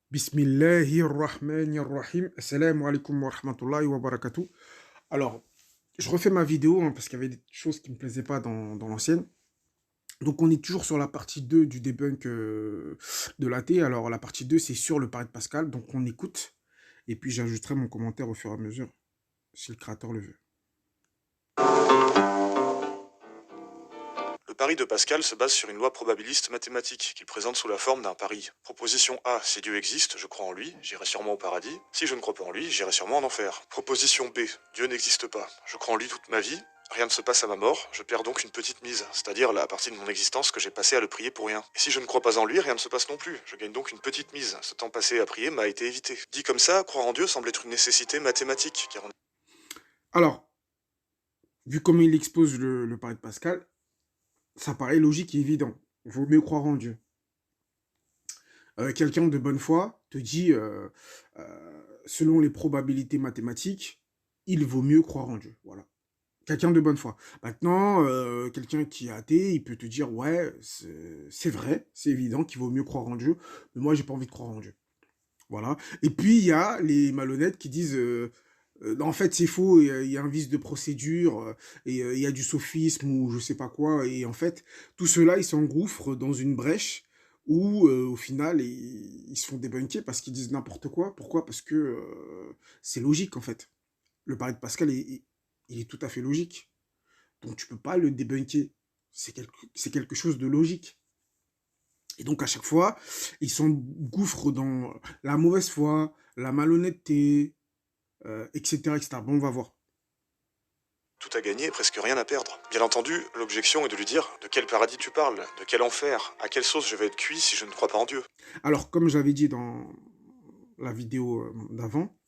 Bismillahirrahmanirrahim. Assalamu alaikum wa rahmatullahi wa barakatuh. Alors, je refais ma vidéo parce qu'il y avait des choses qui ne me plaisaient pas dans l'ancienne. Donc, on est toujours sur la partie 2 du debunk de l'AT. Alors, la partie 2, c'est sur le pari de Pascal. Donc, on écoute. Et puis, j'ajouterai mon commentaire au fur et à mesure, si le créateur le veut. Le pari de Pascal se base sur une loi probabiliste mathématique qu'il présente sous la forme d'un pari. Proposition A, si Dieu existe, je crois en lui, j'irai sûrement au paradis. Si je ne crois pas en lui, j'irai sûrement en enfer. Proposition B, Dieu n'existe pas, je crois en lui toute ma vie, rien ne se passe à ma mort, je perds donc une petite mise, c'est-à-dire la partie de mon existence que j'ai passée à le prier pour rien. Et si je ne crois pas en lui, rien ne se passe non plus, je gagne donc une petite mise, ce temps passé à prier m'a été évité. Dit comme ça, croire en Dieu semble être une nécessité mathématique, car on... Alors, vu comme il expose le pari de Pascal, ça paraît logique et évident. Il vaut mieux croire en Dieu. Quelqu'un de bonne foi te dit, selon les probabilités mathématiques, il vaut mieux croire en Dieu. Voilà. Quelqu'un de bonne foi. Maintenant, quelqu'un qui est athée, il peut te dire, ouais, c'est vrai, c'est évident qu'il vaut mieux croire en Dieu, mais moi, j'ai pas envie de croire en Dieu. Voilà. Et puis, il y a les malhonnêtes qui disent, en fait, c'est faux, il y a un vice de procédure, et il y a du sophisme ou je sais pas quoi, et en fait, tout cela, ils s'engouffrent dans une brèche où, au final, ils se font débunker parce qu'ils disent n'importe quoi. Pourquoi? Parce que c'est logique, en fait. Le pari de Pascal, il est tout à fait logique. Donc, tu peux pas le débunker. C'est quelque chose de logique. Et donc, à chaque fois, ils s'engouffrent dans la mauvaise foi, la malhonnêteté, etc., etc. Bon, on va voir. Tout à gagner et presque rien à perdre. Bien entendu, l'objection est de lui dire de quel paradis tu parles, de quel enfer, à quelle sauce je vais être cuit si je ne crois pas en Dieu. Alors, comme j'avais dit dans la vidéo d'avant,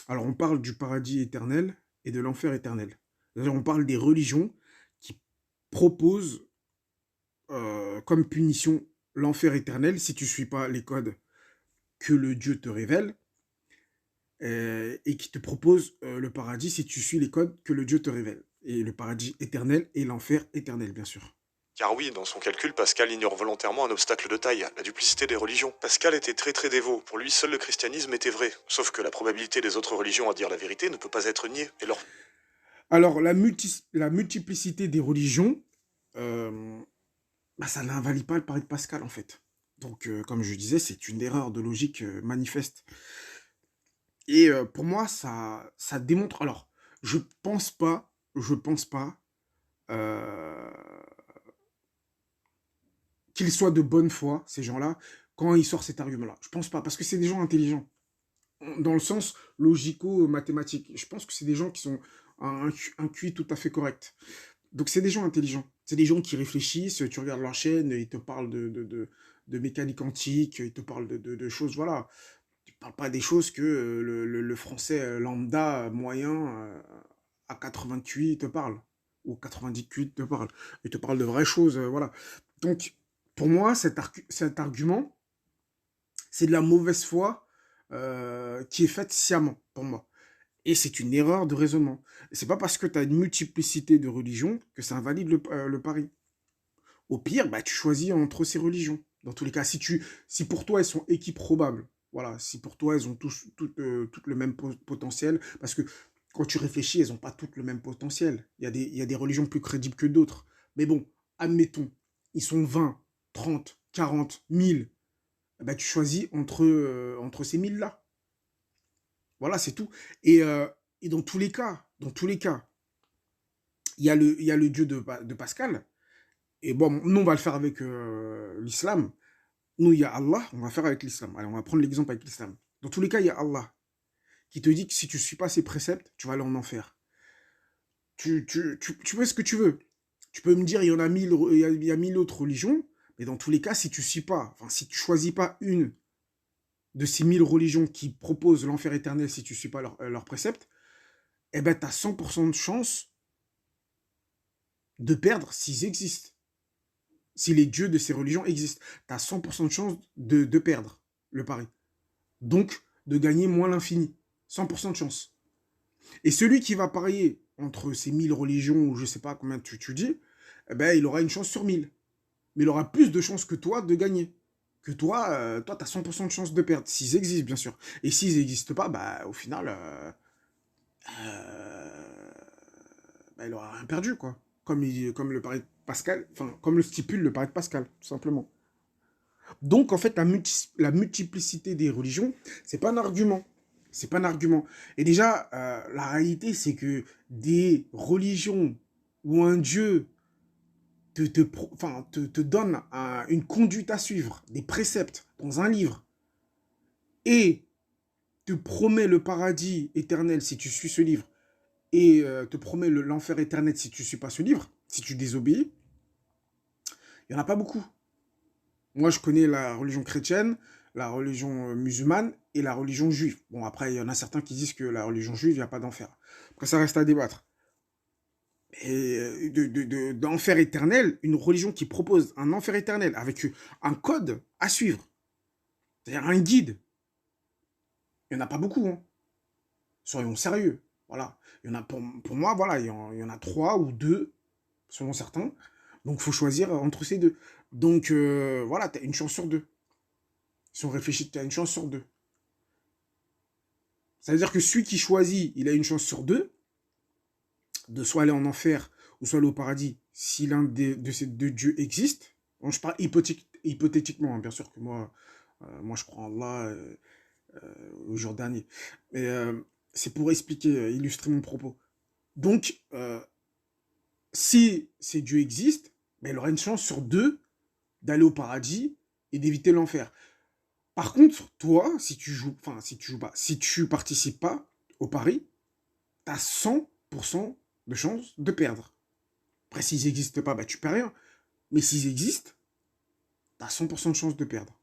alors on parle du paradis éternel et de l'enfer éternel. C'est-à-dire, on parle des religions qui proposent comme punition l'enfer éternel si tu ne suis pas les codes que le Dieu te révèle, et qui te propose le paradis si tu suis les codes que le Dieu te révèle. Et le paradis éternel et l'enfer éternel, bien sûr. Car oui, dans son calcul, Pascal ignore volontairement un obstacle de taille, la duplicité des religions. Pascal était très dévot, pour lui seul le christianisme était vrai, sauf que la probabilité des autres religions à dire la vérité ne peut pas être niée, et leur... Alors, la multiplicité des religions, bah, ça n'invalide pas le pari de Pascal, en fait. Donc, comme je disais, c'est une erreur de logique manifeste. Et pour moi, ça démontre... Alors, je pense pas euh, qu'ils soient de bonne foi, ces gens-là, quand ils sortent cet argument-là. Je pense pas, parce que c'est des gens intelligents. Dans le sens logico-mathématique. Je pense que c'est des gens qui sont un QI tout à fait correct. Donc, c'est des gens intelligents. C'est des gens qui réfléchissent. Tu regardes leur chaîne, ils te parlent de mécanique quantique, ils te parlent de choses, voilà. Ils ne parlent pas des choses que le français lambda moyen à 80 QI te parle. Ou 90 QI te parle. Ils te parlent de vraies choses, voilà. Donc, pour moi, cet argument, c'est de la mauvaise foi qui est faite sciemment, pour moi. Et c'est une erreur de raisonnement. C'est pas parce que tu as une multiplicité de religions que ça invalide le pari. Au pire, bah, tu choisis entre ces religions. Dans tous les cas, si pour toi elles sont équiprobables, voilà, si pour toi elles ont toutes le même potentiel, parce que quand tu réfléchis, elles n'ont pas toutes le même potentiel. Il y a des religions plus crédibles que d'autres. Mais bon, admettons, ils sont 20, 30, 40, 1000. Bah, tu choisis entre ces 1000-là. Voilà, c'est tout. Et dans tous les cas, il y a le Dieu de Pascal. Et bon, nous, on va le faire avec l'islam. Nous, il y a Allah, on va faire avec l'islam. Allez, on va prendre l'exemple avec l'islam. Dans tous les cas, il y a Allah qui te dit que si tu ne suis pas ses préceptes, tu vas aller en enfer. Tu fais ce que tu veux. Tu peux me dire, il y en a 1000, il y a 1000 autres religions, mais dans tous les cas, si tu suis pas, enfin, si tu choisis pas une de ces 1000 religions qui proposent l'enfer éternel si tu suis pas leurs préceptes, eh ben, tu as 100% de chance de perdre s'ils existent. Si les dieux de ces religions existent, tu as 100% de chance de perdre le pari. Donc, de gagner moins l'infini. 100% de chance. Et celui qui va parier entre ces 1000 religions, ou je sais pas combien tu dis, eh ben, il aura une chance sur 1000. Mais il aura plus de chances que toi de gagner, que toi, tu as 100% de chance de perdre, s'ils existent, bien sûr. Et s'ils n'existent pas, bah, au final, euh, bah, il aura rien perdu, quoi. Comme le pari de Pascal, enfin, comme le stipule le pari de Pascal, tout simplement. Donc, en fait, la multiplicité des religions, c'est pas un argument. C'est pas un argument. Et déjà, la réalité, c'est que des religions où un dieu te donne une conduite à suivre, des préceptes dans un livre, et te promet le paradis éternel si tu suis ce livre, et te promet l'enfer éternel si tu ne suis pas ce livre, si tu désobéis, il n'y en a pas beaucoup. Moi, je connais la religion chrétienne, la religion musulmane et la religion juive. Bon, après, il y en a certains qui disent que la religion juive, il n'y a pas d'enfer. Après, ça reste à débattre. Et d'enfer éternel, une religion qui propose un enfer éternel avec un code à suivre, c'est-à-dire un guide, il n'y en a pas beaucoup. Hein. Soyons sérieux. Voilà. Il y en a pour moi, voilà, il y en a 3 ou 2, selon certains. Donc, il faut choisir entre ces deux. Donc, voilà, tu as une chance sur 2. Si on réfléchit, tu as une chance sur 2. Ça veut dire que celui qui choisit, il a une chance sur 2 de soit aller en enfer ou soit aller au paradis si l'un de ces deux dieux existe. Bon, je parle hypothétiquement, hein, bien sûr que moi je crois en Allah au jour dernier. Mais c'est pour expliquer, illustrer mon propos. Donc, si ces dieux existent, ben, il aura une chance sur 2 d'aller au paradis et d'éviter l'enfer. Par contre, toi, si tu joues pas, si tu participes pas au pari, tu as 100% de chance de perdre. Après, s'ils n'existent pas, bah, tu perds rien. Mais s'ils existent, tu as 100% de chance de perdre.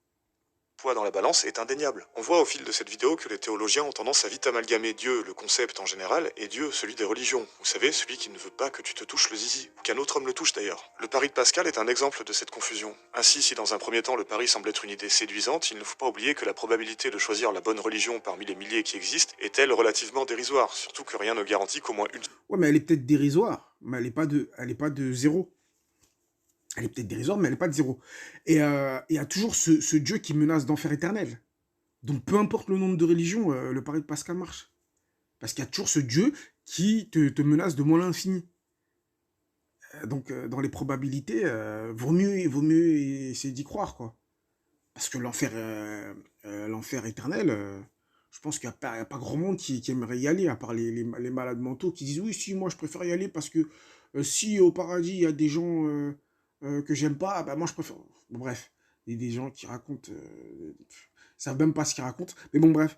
Poids dans la balance est indéniable. On voit au fil de cette vidéo que les théologiens ont tendance à vite amalgamer Dieu, le concept en général, et Dieu, celui des religions. Vous savez, celui qui ne veut pas que tu te touches le zizi, ou qu'un autre homme le touche d'ailleurs. Le pari de Pascal est un exemple de cette confusion. Ainsi, si dans un premier temps le pari semble être une idée séduisante, il ne faut pas oublier que la probabilité de choisir la bonne religion parmi les milliers qui existent est elle relativement dérisoire, surtout que rien ne garantit qu'au moins une... Ouais, mais elle est peut-être dérisoire, mais elle est pas de zéro. Elle est peut-être dérisoire, mais elle n'est pas de zéro. Et il y a toujours ce Dieu qui menace d'enfer éternel. Donc peu importe le nombre de religions, le pari de Pascal marche. Parce qu'il y a toujours ce Dieu qui te menace de mort à l'infini. Donc dans les probabilités, vaut mieux essayer d'y croire, quoi. Parce que l'enfer éternel, je pense qu'il n'y a pas grand monde qui aimerait y aller, à part les malades mentaux qui disent oui, si, moi je préfère y aller parce que si au paradis il y a des gens que j'aime pas, bah moi je préfère. Bon, bref, il y a des gens qui racontent, ils savent même pas ce qu'ils racontent, mais bon, bref.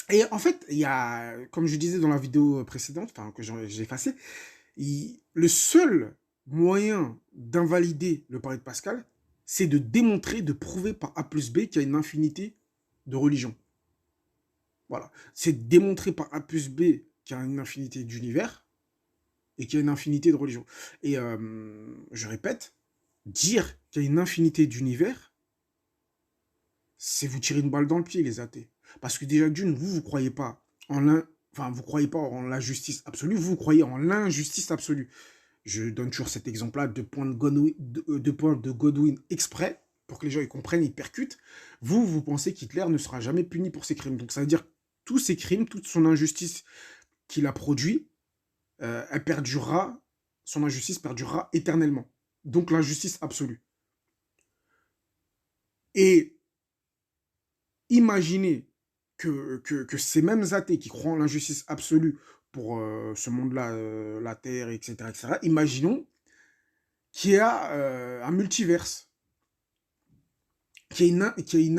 Et en fait, il y a, comme je disais dans la vidéo précédente, enfin que j'ai effacé, le seul moyen d'invalider le pari de Pascal, c'est de démontrer, de prouver par A plus B qu'il y a une infinité de religions. Voilà. C'est de démontrer par A plus B qu'il y a une infinité d'univers et qu'il y a une infinité de religions. Et je répète, dire qu'il y a une infinité d'univers, c'est vous tirer une balle dans le pied, les athées. Parce que déjà, d'une, vous croyez pas en vous croyez pas en la justice absolue, vous croyez en l'injustice absolue. Je donne toujours cet exemple-là de points de Godwin exprès, pour que les gens ils comprennent, ils percutent. Vous pensez qu'Hitler ne sera jamais puni pour ses crimes. Donc ça veut dire que tous ses crimes, toute son injustice qu'il a produit, elle perdurera, son injustice perdurera éternellement. Donc l'injustice absolue. Et imaginez que ces mêmes athées qui croient en l'injustice absolue pour ce monde-là, la Terre, etc., imaginons qu'il y a un multiverse, qu'il y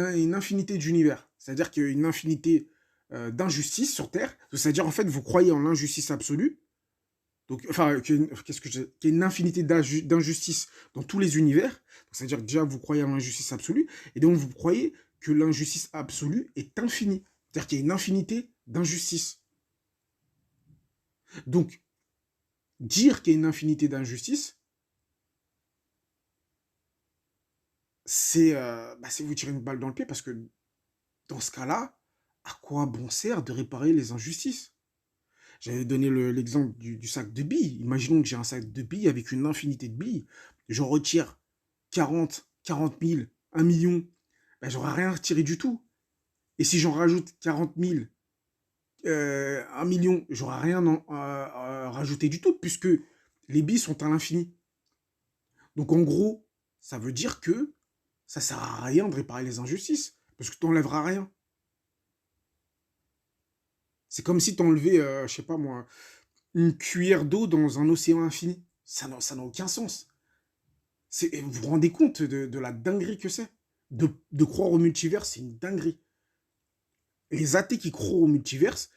a une infinité d'univers. C'est-à-dire qu'il y a une infinité d'injustice sur Terre. C'est-à-dire, en fait, vous croyez en l'injustice absolue. Donc, enfin, qu'il y a une infinité d'injustice dans tous les univers. C'est-à-dire que déjà, vous croyez en l'injustice absolue. Et donc, vous croyez que l'injustice absolue est infinie. C'est-à-dire qu'il y a une infinité d'injustice. Donc, dire qu'il y a une infinité d'injustice, c'est vous tirer une balle dans le pied parce que dans ce cas-là, à quoi bon sert de réparer les injustices? J'avais donné l'exemple du sac de billes. Imaginons que j'ai un sac de billes avec une infinité de billes. J'en retire 40 000, 1 million, ben, j'aurai rien retiré du tout. Et si j'en rajoute 40 000, 1 million, j'aurai rien rajouté du tout, puisque les billes sont à l'infini. Donc en gros, ça veut dire que ça sert à rien de réparer les injustices, parce que tu n'enlèveras rien. C'est comme si tu enlevais, je sais pas moi, une cuillère d'eau dans un océan infini. Ça n'a aucun sens. Vous vous rendez compte de la dinguerie que c'est de croire au multivers, c'est une dinguerie. Les athées qui croient au multiverse,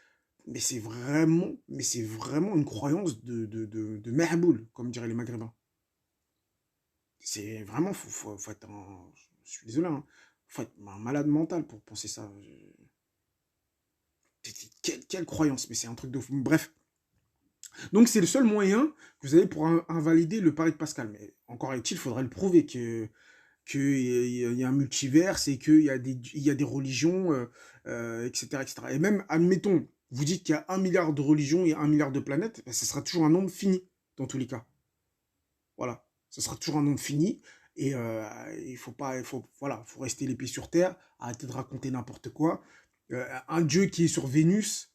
mais c'est vraiment une croyance de mehboul, comme diraient les Maghrébins. C'est vraiment, faut être un, je suis désolé, hein, faut être un malade mental pour penser ça. Quelle croyance, mais c'est un truc de fou. Bref. Donc c'est le seul moyen que vous avez pour invalider le pari de Pascal. Mais encore est-il, il faudrait le prouver qu'il y a un multiverse et qu'il y a des religions, etc., etc. Et même, admettons, vous dites qu'il y a 1 milliard de religions et 1 milliard de planètes, ben, ce sera toujours un nombre fini, dans tous les cas. Voilà. Ce sera toujours un nombre fini. Et voilà, faut rester les pieds sur terre, arrêter de raconter n'importe quoi. Un dieu qui est sur Vénus,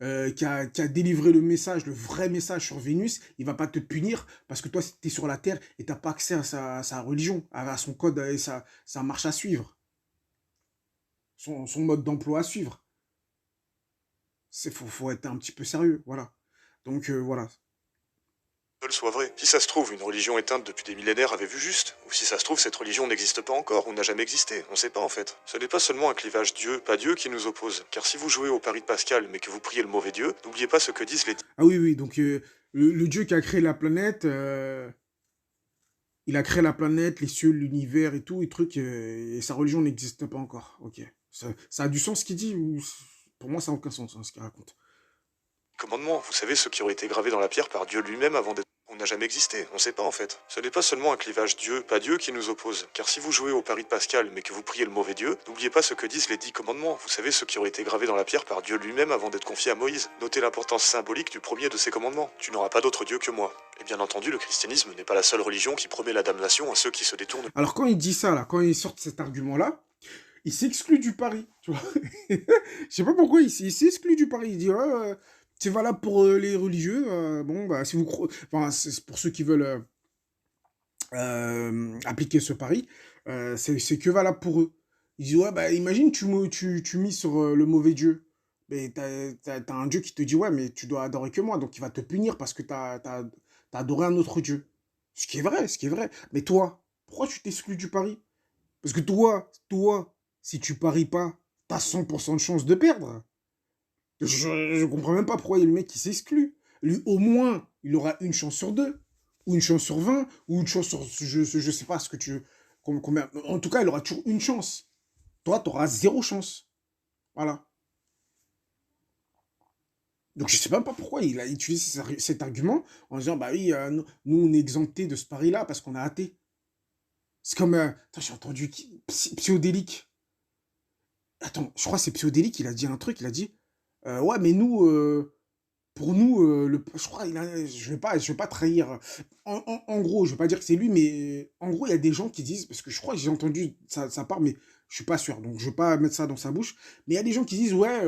qui a délivré le message, le vrai message sur Vénus, il va pas te punir parce que toi, tu es sur la Terre et tu n'as pas accès à sa religion, à son code et sa marche à suivre, son mode d'emploi à suivre. Faut être un petit peu sérieux, voilà. Donc, voilà. Soit vrai. Si ça se trouve, une religion éteinte depuis des millénaires avait vu juste. Ou si ça se trouve, cette religion n'existe pas encore ou n'a jamais existé. On sait pas en fait. Ce n'est pas seulement un clivage Dieu, pas Dieu qui nous oppose. Car si vous jouez au pari de Pascal mais que vous priez le mauvais Dieu, n'oubliez pas ce que disent les... Ah oui, oui, donc le Dieu qui a créé la planète, il a créé la planète, les cieux, l'univers et tout, et trucs, et sa religion n'existe pas encore. Ok. Ça a du sens ce qu'il dit ou... Pour moi, ça n'a aucun sens, hein, ce qu'il raconte. Commandements, vous savez ceux qui ont été gravés dans la pierre par Dieu lui-même avant d'être... On n'a jamais existé, on sait pas en fait. Ce n'est pas seulement un clivage Dieu, pas Dieu qui nous oppose. Car si vous jouez au pari de Pascal mais que vous priez le mauvais Dieu, n'oubliez pas ce que disent les 10 commandements. Vous savez ceux qui ont été gravés dans la pierre par Dieu lui-même avant d'être confiés à Moïse. Notez l'importance symbolique du premier de ces commandements. Tu n'auras pas d'autre Dieu que moi. Et bien entendu, le christianisme n'est pas la seule religion qui promet la damnation à ceux qui se détournent. Alors quand il dit ça, là, quand il sort cet argument-là, il s'exclut du pari, tu vois. Je sais pas pourquoi il s'exclut du pari. Il dit, c'est valable pour les religieux. Bon, bah, si vous croyez... Enfin, c'est pour ceux qui veulent appliquer ce pari, c'est que valable pour eux. Il dit, ouais, bah, imagine, tu mises sur le mauvais Dieu. Mais t'as un Dieu qui te dit, ouais, mais tu dois adorer que moi. Donc, il va te punir parce que t'as adoré un autre Dieu. Ce qui est vrai, ce qui est vrai. Mais toi, pourquoi tu t'exclus du pari? Parce que toi, si tu paries pas, t'as 100% de chance de perdre. Je comprends même pas pourquoi il y a le mec qui s'exclut. Lui, au moins, il aura une chance sur 2, ou une chance sur 20, ou une chance sur... Je sais pas ce que tu... Combien, en tout cas, il aura toujours une chance. Toi, t'auras 0 chance. Voilà. Donc je sais même pas pourquoi il a utilisé cet argument en disant, bah oui, nous, on est exemptés de ce pari-là parce qu'on a athée. C'est comme... attends, j'ai entendu... Psyodélique. Attends, je crois que c'est Psyodélique, il a dit un truc, il a dit... ouais, mais nous, pour nous, je crois, je vais pas trahir. En gros, je vais pas dire que c'est lui, mais en gros, il y a des gens qui disent, parce que je crois que j'ai entendu sa part, mais je suis pas sûr, donc je vais pas mettre ça dans sa bouche. Mais il y a des gens qui disent, ouais,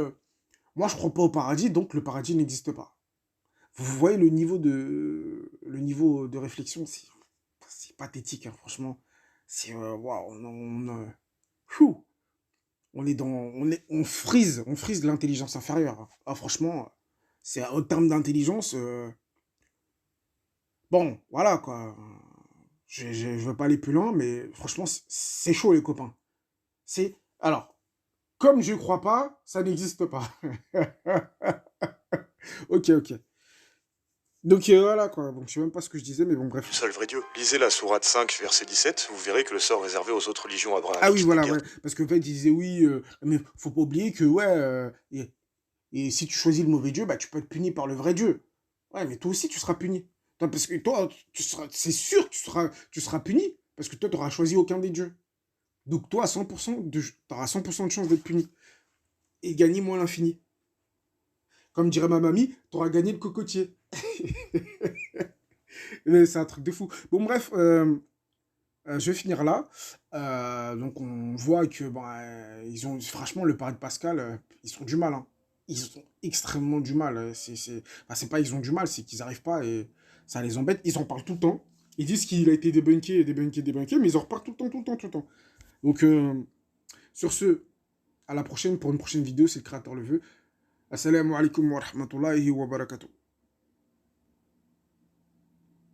moi je crois pas au paradis, donc le paradis n'existe pas. Vous voyez le niveau de réflexion, c'est pathétique, hein, franchement. C'est, waouh, pfiou, on frise l'intelligence inférieure. Ah, franchement, c'est au terme d'intelligence, bon, voilà quoi. Je veux pas aller plus loin, mais franchement, c'est chaud les copains. Alors, comme je crois pas, ça n'existe pas. Ok, ok. Donc voilà quoi. Donc je sais même pas ce que je disais, mais bon bref. Seul vrai Dieu. Lisez la sourate 5, verset 17, vous verrez que le sort réservé aux autres religions Ah oui, abrahamiques voilà, n'est guère... ouais. Parce qu'en fait, il disait oui, mais faut pas oublier que ouais, et si tu choisis le mauvais Dieu, bah tu peux être puni par le vrai Dieu. Ouais, mais toi aussi tu seras puni. Toi, parce que toi, c'est sûr que tu seras puni, parce que toi, tu n'auras choisi aucun des dieux. Donc toi, tu auras 100% de chance d'être puni. Et gagner moins l'infini. Comme dirait ma mamie, tu auras gagné le cocotier. Mais c'est un truc de fou. Bon, bref, Je vais finir là. Donc on voit que ils ont franchement le pari de Pascal, ils ont du mal, hein. Ils ont extrêmement du mal. C'est pas ils ont du mal, c'est qu'ils n'arrivent pas et ça les embête. Ils en parlent tout le temps. Ils disent qu'il a été débunké, débunké, débunké, mais ils en reparlent tout le temps, tout le temps, tout le temps. Donc sur ce, à la prochaine pour une prochaine vidéo, c'est le créateur le veut. Assalamu alaikum wa rahmatullahi wa barakatuh.